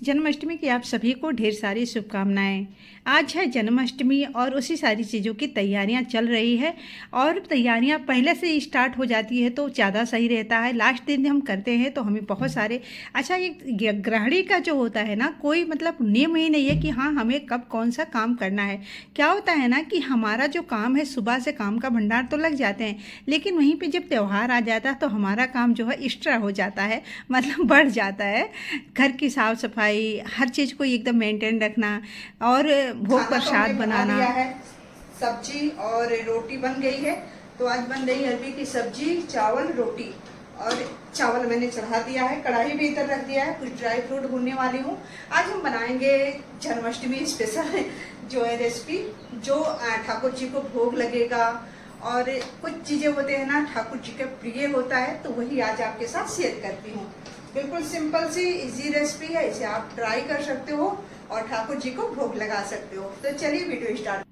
जन्माष्टमी की आप सभी को ढेर सारी शुभकामनाएं। आज है जन्माष्टमी और उसी सारी चीज़ों की तैयारियां चल रही है। और तैयारियां पहले से ही स्टार्ट हो जाती है तो ज़्यादा सही रहता है। लास्ट दिन हम करते हैं तो हमें बहुत सारे ये गृहिणी का जो होता है ना, कोई मतलब नियम ही नहीं है कि हाँ हमें कब कौन सा काम करना है। क्या होता है ना कि हमारा जो काम है सुबह से काम का भंडार तो लग जाते हैं, लेकिन वहीं पर जब त्यौहार आ जाता है तो हमारा काम जो है एक्स्ट्रा हो जाता है, मतलब बढ़ जाता है। घर की साफ सफाई, हर चीज़ को एकदम मेंटेन रखना और भोग प्रसाद बनाना। दिया है, सब्जी और रोटी बन गई है। तो आज बन रही है अरबी की सब्जी, चावल, रोटी। और चावल मैंने चढ़ा दिया है, कढ़ाई भी इधर रख दिया है, कुछ ड्राई फ्रूट भूनने वाली हूँ। आज हम बनाएंगे जन्माष्टमी स्पेशल जो है रेसिपी, जो ठाकुर जी को भोग लगेगा। और कुछ चीज़ें होते हैं ना ठाकुर जी के प्रिय होता है, तो वही आज आपके साथ शेयर करती हूँ। बिल्कुल सिंपल सी इजी रेसिपी है, इसे आप ट्राई कर सकते हो और ठाकुर जी को भोग लगा सकते हो। तो चलिए वीडियो स्टार्ट।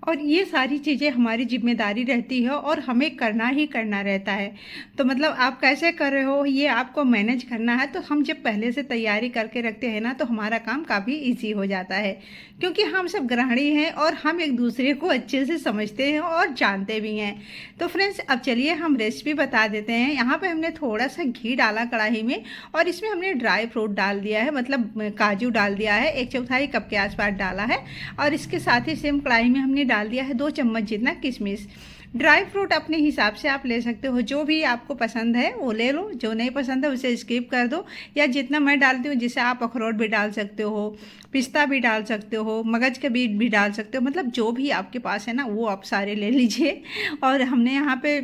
और ये सारी चीज़ें हमारी जिम्मेदारी रहती है और हमें करना ही करना रहता है। तो मतलब आप कैसे कर रहे हो ये आपको मैनेज करना है। तो हम जब पहले से तैयारी करके रखते हैं ना तो हमारा काम काफ़ी इजी हो जाता है, क्योंकि हम सब गृहिणी हैं और हम एक दूसरे को अच्छे से समझते हैं और जानते भी हैं। तो फ्रेंड्स अब चलिए हम रेसिपी बता देते हैं। यहाँ पर हमने थोड़ा सा घी डाला कढ़ाई में और इसमें हमने ड्राई फ्रूट डाल दिया है, मतलब काजू डाल दिया है, 1/4 कप के आसपास डाला है। और इसके साथ ही सेम कढ़ाई में हमने डाल दिया है 2 चम्मच जितना किशमिश। ड्राई फ्रूट अपने हिसाब से आप ले सकते हो, जो भी आपको पसंद है वो ले लो, जो नहीं पसंद है उसे स्किप कर दो। या जितना मैं डालती हूँ, जैसे आप अखरोट भी डाल सकते हो, पिस्ता भी डाल सकते हो, मगज के बीज भी डाल सकते हो, मतलब जो भी आपके पास है ना वो आप सारे ले लीजिए। और हमने यहाँ पे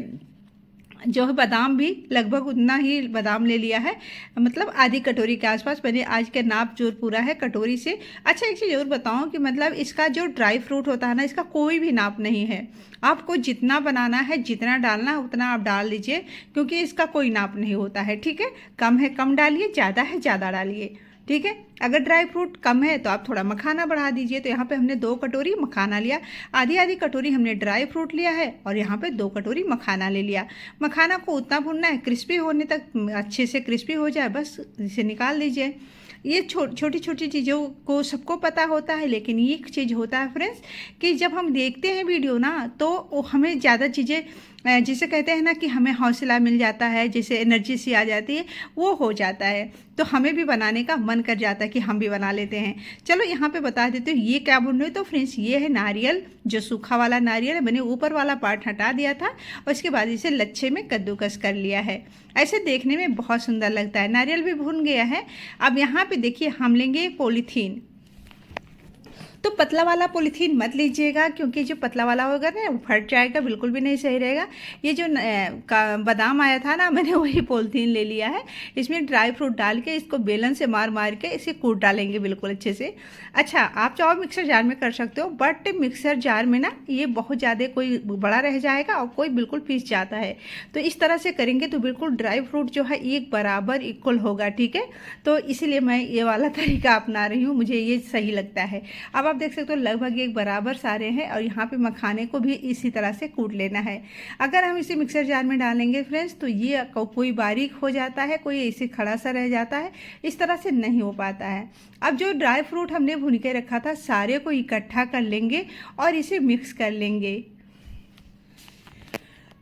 जो है बादाम भी लगभग उतना ही बादाम ले लिया है, मतलब आधी कटोरी के आसपास। मैंने आज के नाप जो पूरा है कटोरी से। अच्छा एक चीज़ और बताऊं कि मतलब इसका जो ड्राई फ्रूट होता है ना, इसका कोई भी नाप नहीं है। आपको जितना बनाना है, जितना डालना है उतना आप डाल लीजिए, क्योंकि इसका कोई नाप नहीं होता है। ठीक है, कम है कम डालिए, ज़्यादा है ज़्यादा डालिए। ठीक है, अगर ड्राई फ्रूट कम है तो आप थोड़ा मखाना बढ़ा दीजिए। तो यहाँ पे हमने 2 कटोरी मखाना लिया, आधी आधी कटोरी हमने ड्राई फ्रूट लिया है और यहाँ पे 2 कटोरी मखाना ले लिया। मखाना को उतना भूनना है क्रिस्पी होने तक, अच्छे से क्रिस्पी हो जाए, बस इसे निकाल लीजिए। ये छोटी छोटी चीज़ों को सबको पता होता है, लेकिन ये एक चीज़ होता है फ्रेंड्स कि जब हम देखते हैं वीडियो ना तो हमें ज़्यादा चीज़ें, जिसे कहते हैं ना कि हमें हौसला मिल जाता है, जैसे एनर्जी सी आ जाती है, वो हो जाता है। तो हमें भी बनाने का मन कर जाता है कि हम भी बना लेते हैं। चलो यहाँ पे बता देते हो ये क्या भून रहे हो। तो फ्रेंड्स ये है नारियल, जो सूखा वाला नारियल है। मैंने ऊपर वाला पार्ट हटा दिया था और उसके बाद इसे लच्छे में कद्दूकस कर लिया है। ऐसे देखने में बहुत सुंदर लगता है। नारियल भी भून गया है। अब यहाँ पे देखिए हम लेंगे पॉलीथीन। तो पतला वाला पॉलीथीन मत लीजिएगा, क्योंकि जो पतला वाला होगा ना वो फट जाएगा, बिल्कुल भी नहीं सही रहेगा। ये जो बादाम आया था ना, मैंने वही पॉलीथीन ले लिया है। इसमें ड्राई फ्रूट डाल के इसको बेलन से मार मार के इसे कूट डालेंगे बिल्कुल अच्छे से। अच्छा आप चाहो मिक्सर जार में कर सकते हो, बट मिक्सर जार में ना ये बहुत ज़्यादा कोई बड़ा रह जाएगा और कोई बिल्कुल पीस जाता है। तो इस तरह से करेंगे तो बिल्कुल ड्राई फ्रूट जो है एक बराबर इक्वल होगा। ठीक है, तो इसीलिए मैं ये वाला तरीका अपना रही हूँ, मुझे ये सही लगता है। अब आप देख सकते हो लगभग एक बराबर सारे हैं और यहाँ पे मखाने को भी इसी तरह से कूट लेना है। अगर हम इसे मिक्सर जार में डालेंगे फ्रेंड्स तो ये कोई बारीक हो जाता है, कोई ऐसे खड़ा सा रह जाता है, इस तरह से नहीं हो पाता है। अब जो ड्राई फ्रूट हमने भून के रखा था सारे को इकट्ठा कर लेंगे और इसे मिक्स कर लेंगे।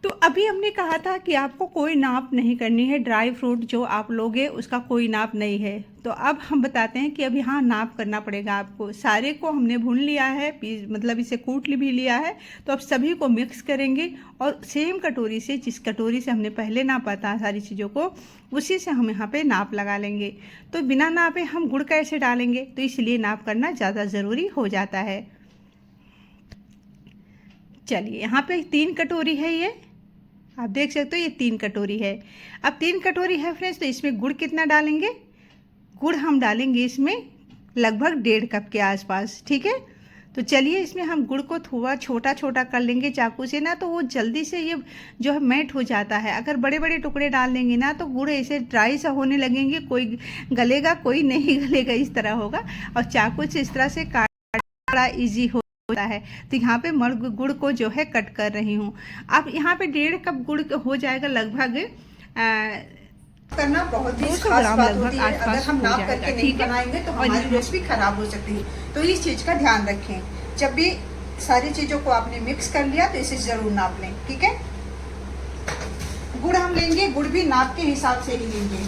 तो अभी हमने कहा था कि आपको कोई नाप नहीं करनी है, ड्राई फ्रूट जो आप लोगे उसका कोई नाप नहीं है। तो अब हम बताते हैं कि अब यहाँ नाप करना पड़ेगा आपको। सारे को हमने भून लिया है, मतलब इसे कूट भी लिया है। तो अब सभी को मिक्स करेंगे और सेम कटोरी से, जिस कटोरी से हमने पहले नापा था सारी चीज़ों को, उसी से हम यहाँ पे नाप लगा लेंगे। तो बिना नापे हम गुड़ कैसे डालेंगे, तो इसलिए नाप करना ज़्यादा ज़रूरी हो जाता है। चलिए यहाँ पे 3 कटोरी है, ये आप देख सकते हो ये 3 कटोरी है। अब 3 कटोरी है फ्रेंड्स, तो इसमें गुड़ कितना डालेंगे। गुड़ हम डालेंगे इसमें लगभग 1.5 कप के आसपास। ठीक है, तो चलिए इसमें हम गुड़ को थोड़ा छोटा छोटा कर लेंगे चाकू से ना, तो वो जल्दी से ये जो है मेल्ट हो जाता है। अगर बड़े बड़े टुकड़े डाल देंगे ना तो गुड़ ऐसे ड्राई सा होने लगेंगे, कोई गलेगा कोई नहीं गलेगा, इस तरह होगा। और चाकू से इस तरह से काटना बड़ा ईजी होता है। तो यहाँ पे मैं गुड़ को जो है कट कर रही हूँ। अब यहाँ पे 1.5 कप गुड़ हो जाएगा लगभग करना बहुत ही 200 खास ग्राम बात लगभग होती है। अगर आसपास हम हो नाप जाएगा, करके नहीं ठीक है। बनाएंगे तो और हमारी रेसिपी खराब हो सकती है। तो इस चीज का ध्यान रखें। जब भी सारी चीजों को आपने मिक्स कर लिया तो इसे जरूर नाप लें, ठीक है। गुड़ हम लेंगे, गुड़ भी नाप के हिसाब से ही लेंगे।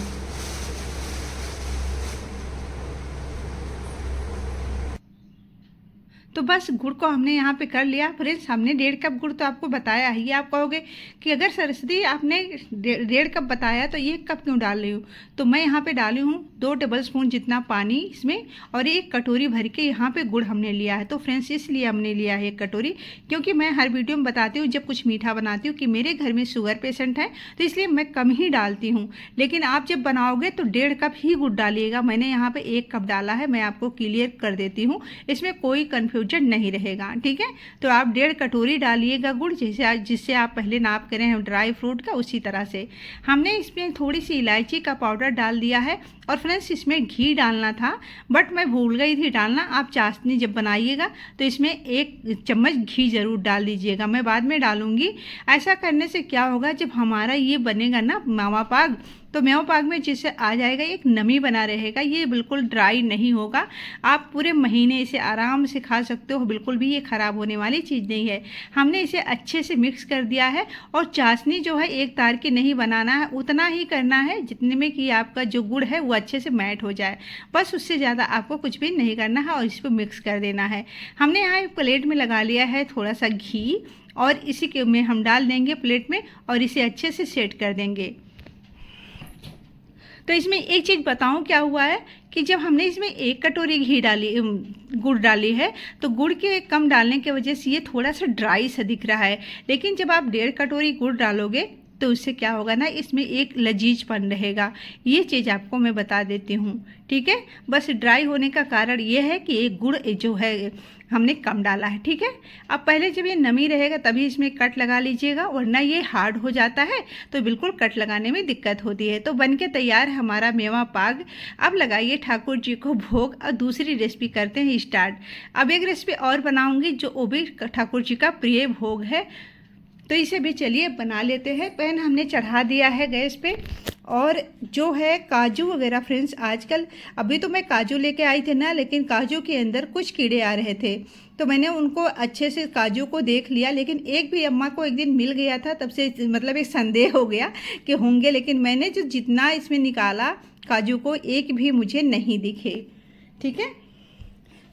तो बस गुड़ को हमने यहाँ पे कर लिया फ्रेंड्स। हमने 1.5 कप गुड़ तो आपको बताया ही। आप कहोगे कि अगर सरस्वती आपने 1.5 कप बताया तो 1 कप क्यों डाल रही हूँ? तो मैं यहाँ पे डाली हूँ 2 टेबल स्पून जितना पानी इसमें, और 1 कटोरी भर के यहाँ पे गुड़ हमने लिया है। तो फ्रेंड्स इसलिए हमने लिया है 1 कटोरी, क्योंकि मैं हर वीडियो में बताती हूँ जब कुछ मीठा बनाती हूँ कि मेरे घर में शुगर पेशेंट है, तो इसलिए मैं कम ही डालती हूँ। लेकिन आप जब बनाओगे तो 1.5 कप ही गुड़ डालिएगा। मैंने यहाँ पे 1 कप डाला है, मैं आपको क्लियर कर देती हूँ, इसमें कोई कन्फ्यूजन नहीं रहेगा, ठीक है। तो आप 1.5 कटोरी डालिएगा गुड़, जिससे आप पहले नाप करें हैं ड्राई फ्रूट का, उसी तरह से। हमने इसमें थोड़ी सी इलायची का पाउडर डाल दिया है। और फ्रेंड्स इसमें घी डालना था, बट मैं भूल गई थी डालना। आप चाशनी जब बनाइएगा तो इसमें 1 चम्मच घी ज़रूर डाल दीजिएगा, मैं बाद में डालूंगी। ऐसा करने से क्या होगा, जब हमारा ये बनेगा ना मावा पाक, तो मेवा पाक में जिससे आ जाएगा एक नमी बना रहेगा, ये बिल्कुल ड्राई नहीं होगा। आप पूरे महीने इसे आराम से खा सकते हो, बिल्कुल भी ये ख़राब होने वाली चीज़ नहीं है। हमने इसे अच्छे से मिक्स कर दिया है। और चाशनी जो है एक तार की नहीं बनाना है, उतना ही करना है जितने में कि आपका जो गुड़ है वो अच्छे से मैट हो जाए, बस। उससे ज़्यादा आपको कुछ भी नहीं करना है और इसको मिक्स कर देना है। हमने यहाँ एक प्लेट में लगा लिया है थोड़ा सा घी, और इसी के में हम डाल देंगे प्लेट में और इसे अच्छे से सेट कर देंगे। तो इसमें एक चीज़ बताऊं क्या हुआ है कि जब हमने इसमें 1 कटोरी घी डाली, गुड़ डाली है, तो गुड़ के कम डालने की वजह से ये थोड़ा सा ड्राई सा दिख रहा है। लेकिन जब आप 1.5 कटोरी गुड़ डालोगे तो उससे क्या होगा ना, इसमें एक लजीजपन रहेगा। ये चीज़ आपको मैं बता देती हूँ, ठीक है। बस ड्राई होने का कारण ये है कि एक गुड़ जो है हमने कम डाला है, ठीक है। अब पहले जब ये नमी रहेगा तभी इसमें कट लगा लीजिएगा, वरना ये हार्ड हो जाता है तो बिल्कुल कट लगाने में दिक्कत होती है। तो बनके तैयार है हमारा मेवा पाक। अब लगाइए ठाकुर जी को भोग और दूसरी रेसिपी करते हैं स्टार्ट। अब एक रेसिपी और बनाऊंगी जो वो भी ठाकुर जी का प्रिय भोग है, तो इसे भी चलिए बना लेते हैं। पैन हमने चढ़ा दिया है गैस पे, और जो है काजू वगैरह फ्रेंड्स, आजकल अभी तो मैं काजू लेके आई थी ना, लेकिन काजू के अंदर कुछ कीड़े आ रहे थे, तो मैंने उनको अच्छे से काजू को देख लिया। लेकिन एक भी अम्मा को एक दिन मिल गया था, तब से मतलब एक संदेह हो गया कि होंगे, लेकिन मैंने जो जितना इसमें निकाला काजू को, एक भी मुझे नहीं दिखे, ठीक है।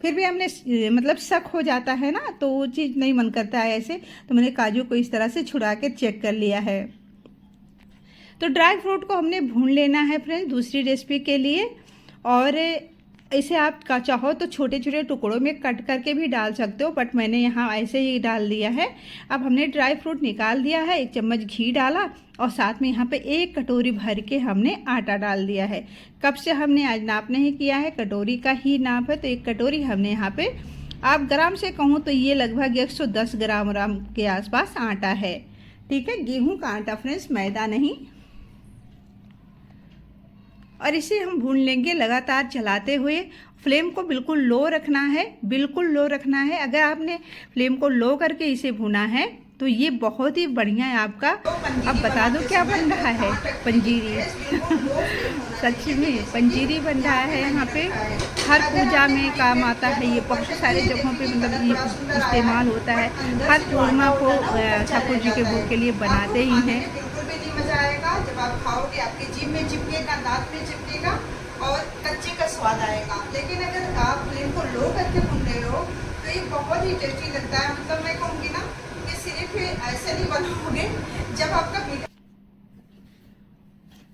फिर भी हमने मतलब शक हो जाता है ना, तो वो चीज़ नहीं मन करता है ऐसे, तो मैंने काजू को इस तरह से छुड़ा के चेक कर लिया है। तो ड्राई फ्रूट को हमने भून लेना है फ्रेंड्स दूसरी रेसिपी के लिए, और इसे आप का चाहो तो छोटे छोटे टुकड़ों में कट करके भी डाल सकते हो, बट मैंने यहाँ ऐसे ही डाल दिया है। अब हमने ड्राई फ्रूट निकाल दिया है, 1 चम्मच घी डाला, और साथ में यहाँ पे 1 कटोरी भर के हमने आटा डाल दिया है। कब से हमने आज नाप नहीं किया है, कटोरी का ही नाप है, तो 1 कटोरी हमने यहाँ पे, आप ग्राम से कहूँ तो ये लगभग 110 ग्राम के आसपास आटा है, ठीक है। गेहूँ का आटा फ्रेंड्स, मैदा नहीं। और इसे हम भून लेंगे लगातार चलाते हुए। फ्लेम को बिल्कुल लो रखना है, बिल्कुल लो रखना है। अगर आपने फ्लेम को लो करके इसे भुना है तो ये बहुत ही बढ़िया है आपका। अब बता दो क्या बन रहा है, पंजीरी सच में पंजीरी बन रहा है। यहाँ पे हर पूजा में काम आता है ये, बहुत सारे जगहों पे मतलब ये इस्तेमाल होता है। हर पूर्णिमा को ठाकुर जी के भोग के लिए बनाते ही हैं। मजा आएगा जब आप खाओगे, आपके जीभ में चिपकेगा, दांत में चिपकेगा और कच्चे का स्वाद आएगा। लेकिन अगर आप फ्लेम को लो करके भून रहे हो तो ये बहुत ही टेस्टी लगता है। मतलब मैं कहूँगी ना कि सिर्फ ऐसे नहीं बनाओगे जब आपका मीठा।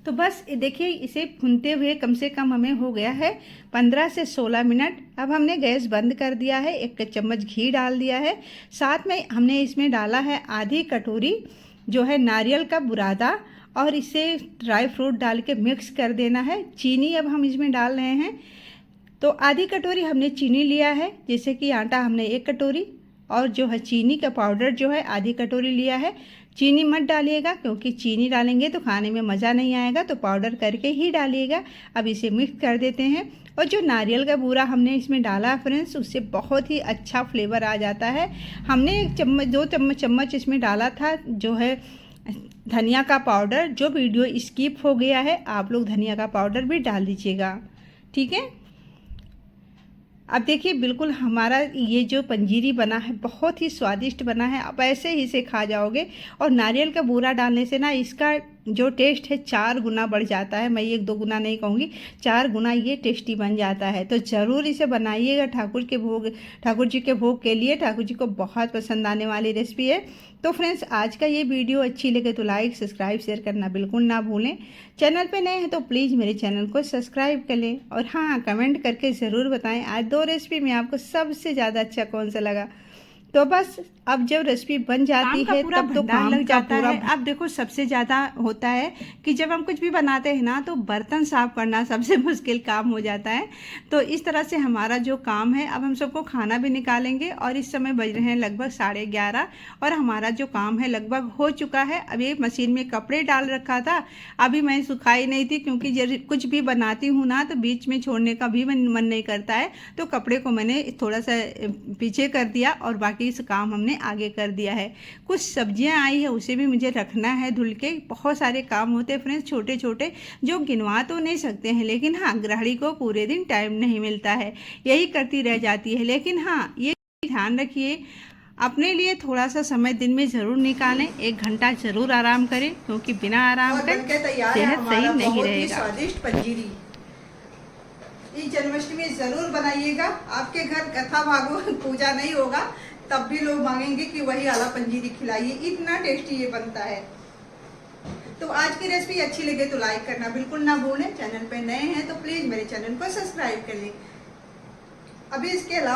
तो बस देखिए इसे भूनते हुए कम से कम हमें हो गया है 15 से 16 मिनट। अब हमने गैस बंद कर दिया है, 1 चम्मच घी डाल दिया है, साथ में हमने इसमें डाला है आधी कटोरी जो है नारियल का बुरादा, और इसे ड्राई फ्रूट डाल के मिक्स कर देना है। चीनी अब हम इसमें डाल रहे हैं, तो आधी कटोरी हमने चीनी लिया है, जैसे कि आटा हमने 1 कटोरी, और जो है चीनी का पाउडर जो है आधी कटोरी लिया है। चीनी मत डालिएगा क्योंकि चीनी डालेंगे तो खाने में मज़ा नहीं आएगा, तो पाउडर करके ही डालिएगा। अब इसे मिक्स कर देते हैं। और जो नारियल का बूरा हमने इसमें डाला फ्रेंड्स, उससे बहुत ही अच्छा फ्लेवर आ जाता है। हमने 1 चम्मच 2 चम्मच इसमें डाला था जो है धनिया का पाउडर, जो वीडियो स्किप हो गया है आप लोग धनिया का पाउडर भी डाल दीजिएगा, ठीक है। अब देखिए बिल्कुल हमारा ये जो पंजीरी बना है बहुत ही स्वादिष्ट बना है, आप ऐसे ही इसे खा जाओगे। और नारियल का बूरा डालने से ना इसका जो टेस्ट है 4 गुना बढ़ जाता है, मैं 1-2 गुना नहीं कहूँगी, 4 गुना ये टेस्टी बन जाता है। तो ज़रूर इसे बनाइएगा ठाकुर जी के भोग के लिए, ठाकुर जी को बहुत पसंद आने वाली रेसिपी है। तो फ्रेंड्स आज का ये वीडियो अच्छी लगे तो लाइक सब्सक्राइब शेयर करना बिल्कुल ना भूलें। चैनल पे नए हैं तो प्लीज़ मेरे चैनल को सब्सक्राइब कर लें, और हाँ कमेंट करके ज़रूर बताएं आज 2 रेसिपी में आपको सबसे ज़्यादा अच्छा कौन सा लगा। तो बस अब जब रेसिपी बन जाती है तब तो काम लग जाता है। अब देखो सबसे ज़्यादा होता है कि जब हम कुछ भी बनाते हैं ना तो बर्तन साफ करना सबसे मुश्किल काम हो जाता है। तो इस तरह से हमारा जो काम है, अब हम सबको खाना भी निकालेंगे और इस समय बज रहे हैं लगभग 11:30 और हमारा जो काम है लगभग हो चुका है। अब ये मशीन में कपड़े डाल रखा था, अभी मैं सुखाई नहीं थी क्योंकि कुछ भी बनाती हूँ ना तो बीच में छोड़ने का भी मन नहीं करता है, तो कपड़े को मैंने थोड़ा सा पीछे कर दिया और बाकी इस काम हमने आगे कर दिया है। कुछ सब्जियां आई है उसे भी मुझे रखना है धुल के। बहुत सारे काम होते हैं फ्रेंड्स छोटे छोटे, जो गिनवा तो नहीं सकते हैं, लेकिन हाँ गृहिणी को पूरे दिन टाइम नहीं मिलता है, यही करती रह जाती है। लेकिन हाँ ये ध्यान रखिए अपने लिए थोड़ा सा समय दिन में ज़रूर निकालें, 1 घंटा ज़रूर आराम करें, क्योंकि बिना आराम के सेहत सही नहीं रहेगा। स्वादिष्ट पंजीरी इस जन्माष्टमी जरूर बनाइएगा। आपके घर कथा भागवत पूजा नहीं होगा तब भी लोग मांगेंगे कि वही वाला पंजीरी खिलाइए, इतना टेस्टी ये बनता है। तो आज की रेसिपी अच्छी लगे तो लाइक करना बिल्कुल ना भूलें, चैनल पे नए हैं तो प्लीज मेरे चैनल को सब्सक्राइब कर लें। अभी इसके अलावा